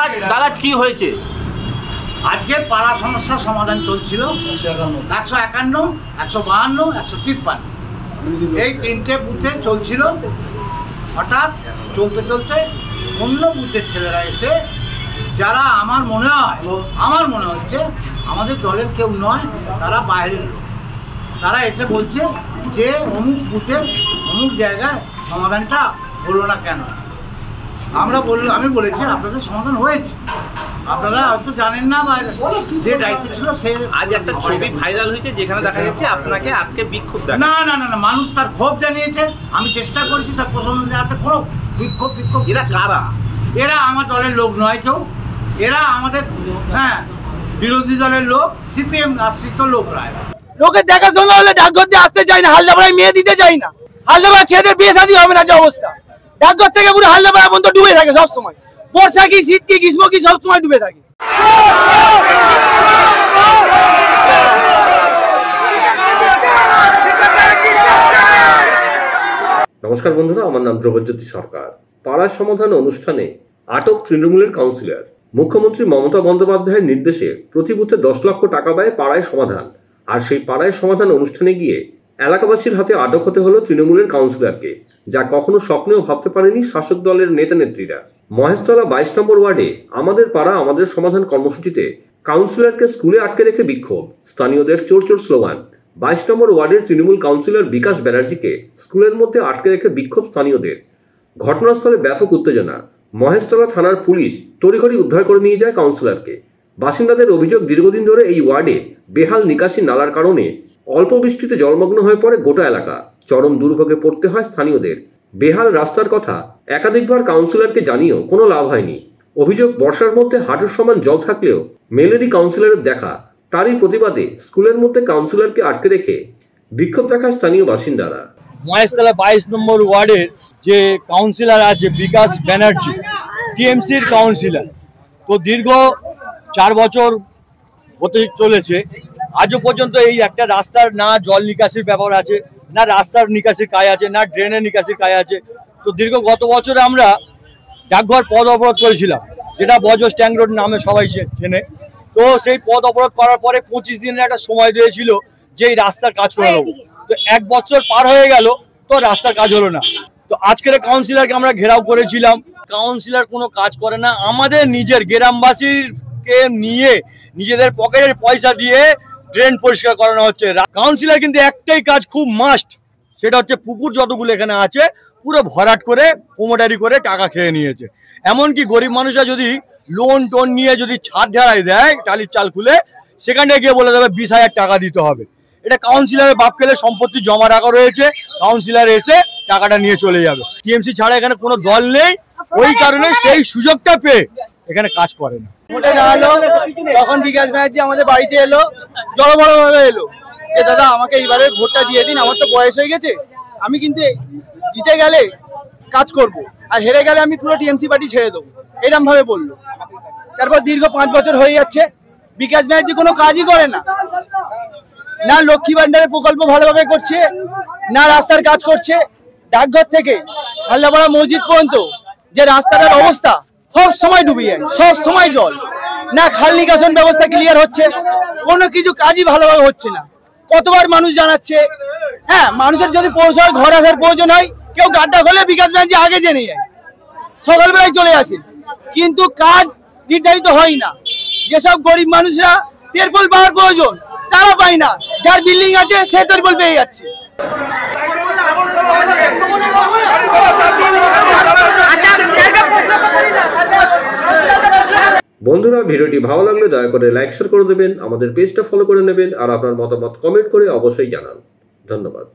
দাদা দাদা কি হয়েছে? আজকে পাড়া সমস্যার সমাধান চলছিল 151, 152, 153 এই 3টে বুথে চলছিল। হঠাৎ চলতে চলতে অন্য বুথের ছেলেরা এসে, যারা আমার মনে হচ্ছে আমাদের দলের কেউ নয়, তারা বাইরের লোক, তারা এসে বলছে যে অমুক বুথের অমুক জায়গায় সমাধানটা হলো না কেন। আমি বলেছি আপনাদের সমাধান হয়েছে, আপনারা হয়তো জানেন না, বা যে দায়িত্ব ছিল সে। আজ একটা ছবি ভাইরাল হয়েছে যেখানে দেখা যাচ্ছে আপনাকে আজকে বিক্ষোভ দেখা। না না না না, মানুষ তার ক্ষোভ জানিয়েছে, আমি চেষ্টা করেছি তার প্রশমন দেওয়াতে। কোনো বিক্ষোভ এরা কারা? এরা আমার দলের লোক নয় কেউ, এরা আমাদের বিরোধী দলের লোক, সিপিএম আশ্রিত লোকরা। লোকের দেখাশোনা হলে ডাকঘর দিয়ে আসতে চাই না, হালদাপাড়ায় মেয়ে দিতে চাই না, হালদাপাড়া ছেলেদের বিয়ে শাদী হবে না যে অবস্থা। ডাকঘর থেকে পুরো হালদাপাড়া পর্যন্ত ডুবে থাকে সবসময়, বর্ষা কি শীত কি গ্রীষ্ম কি সবসময় ডুবে থাকে। নমস্কার বন্ধুরা, আমার নাম ধ্রুবজ্যোতি সরকার। পাড়া সমাধান অনুষ্ঠানে আটক তৃণমূলের কাউন্সিলর। মুখ্যমন্ত্রী মমতা বন্দ্যোপাধ্যায়ের নির্দেশে প্রতি বুথে 10 লক্ষ টাকা ব্যয়ে পাড়ায় সমাধান। আর সেই পাড়ায় সমাধান অনুষ্ঠানে গিয়ে এলাকাবাসীর হাতে আটক হতে হলো তৃণমূলের কাউন্সিলরকে, যা কখনো স্বপ্নেও ভাবতে পারেনি শাসক দলের নেতা নেত্রীরা। মহেশতলা 22 নম্বর ওয়ার্ডে আমাদের পাড়া আমাদের সমাধান কর্মসূচিতে কাউন্সিলরকে স্কুলে আটকে রেখে বিক্ষোভ, স্থানীয়দের চোর চোর স্লোগান। 22 নম্বর ওয়ার্ডের তৃণমূল কাউন্সিলর বিকাশ ব্যানার্জিকে স্কুলের মধ্যে আটকে রেখে বিক্ষোভ স্থানীয়দের। ঘটনাস্থলে ব্যাপক উত্তেজনা। মহেশতলা থানার পুলিশ তড়িঘড়ি উদ্ধার করে নিয়ে যায় কাউন্সিলরকে। বাসিন্দাদের অভিযোগ, দীর্ঘদিন ধরে এই ওয়ার্ডে বেহাল নিকাশি নালার কারণে অল্প বৃষ্টিতে জলমগ্ন হয়ে পড়ে গোটা এলাকা। চরম দুর্ভোগে পড়তে হয় স্থানীয়দের। বেহাল রাস্তার কথা একাধিকবার কাউন্সিলরকে জানিয়েও কোনো লাভ হয়নি। অভিযোগ, বর্ষার মধ্যে হাঁটুর সমান জল থাকলেও মেলেরই কাউন্সিলরের দেখা। তারই প্রতিবাদে স্কুলের মধ্যে কাউন্সিলরকে আটকে রেখে বিক্ষোভ দেখায় স্থানীয় বাসিন্দারা। মহেশতলা 22 নম্বর ওয়ার্ডের যে কাউন্সিলর আছে বিকাশ ব্যানার্জি, টিএমসির কাউন্সিলর, তো দীর্ঘ 4 বছর হতে চলেছে, আজও পর্যন্ত এই একটা রাস্তার না জল নিকাশির ব্যাপার আছে, না রাস্তার নিকাশির কাজ আছে, না ড্রেনের নিকাশির কাজ আছে। তো গত বছরে আমরা ডাকঘর পথ অবরোধ করেছিলাম, যেটা বজো স্ট্যাং রোড নামে সবাই চেনে। তো সেই পথ অবরোধ করার পরে 25 দিনের একটা সময় দিয়েছিল যে এই রাস্তার কাজ করে দেবো। তো 1 বছর পার হয়ে গেল, তো রাস্তার কাজ হলো না। তো আজকের কাউন্সিলরকে আমরা ঘেরাও করেছিলাম, কাউন্সিলর কোনো কাজ করে না। আমাদের নিজের গ্রামবাসীকে নিয়ে নিজেদের পকেটের পয়সা দিয়ে ড্রেন পরিষ্কার করানো হচ্ছে। কাউন্সিলর কিন্তু একটাই কাজ খুব মাস্ট, সেটা হচ্ছে পুকুর যতগুলো এখানে আছে পুরো ভরাট করে প্রোমোটারি করে টাকা খেয়ে নিয়েছে। এমনকি গরিব মানুষরা যদি লোন টোন নিয়ে যদি ছাদ ঢালাই দেয়, টালির চাল খুলে, সেখানে গিয়ে বলে দেবে 20,000 টাকা দিতে হবে। এটা কাউন্সিলরের বাপ খেলে সম্পত্তি জমা রাখা রয়েছে, কাউন্সিলর এসে টাকাটা নিয়ে চলে যাবে। টিএমসি ছাড়া এখানে কোনো দল নেই, ওই কারণে সেই সুযোগটা পেয়ে এখানে কাজ করে না। তখন বিকাশ ব্যানার্জি আমাদের বাড়িতে এলো, জড়বড়ভাবে এলো যে দাদা আমাকে এইবারে ভোটটা দিয়ে দিন, আমার তো বয়স হয়ে গেছে, আমি কিন্তু জিতে গেলে কাজ করব, আর হেরে গেলে আমি পুরো টিএমসি পার্টি ছেড়ে দেবো, এরকম ভাবে বললো। তারপর দীর্ঘ 5 বছর হয়ে যাচ্ছে, বিকাশ ব্যানার্জি কোনো কাজই করে না, না লক্ষ্মী ভান্ডারের প্রকল্প ভালোভাবে করছে, না রাস্তার কাজ করছে। ডাকঘর থেকে হালদাপাড়া মসজিদ পর্যন্ত যে রাস্তাটার অবস্থা, সব সময় ডুবে যায়, সব সময় জল, না খাল নিকাশন ব্যবস্থা ক্লিয়ার হচ্ছে, কোনো কিছু কাজই ভালোভাবে হচ্ছে না। কতবার মানুষ জানাচ্ছে, মানুষের যদি পৌরসভার ঘর আসার প্রয়োজন হয়, কেউ গাড্ডা খোলে বিকাশ ব্যানার্জি আগে জেনে যায়, সকালবেলায় চলে আসে, কিন্তু কাজ নির্ধারিত হয় না। যেসব গরিব মানুষরা তেরপল পাওয়ার প্রয়োজন তারা পায় না, যার বিল্ডিং আছে সে তেরপল পেয়ে যাচ্ছে। বন্ধুরা, ভিডিওটি ভালো লাগলে দয়া করে লাইক শেয়ার করে দেবেন, আমাদের পেজটা ফলো করে নেবেন, আর আপনার মতামত কমেন্ট করে অবশ্যই জানান। ধন্যবাদ।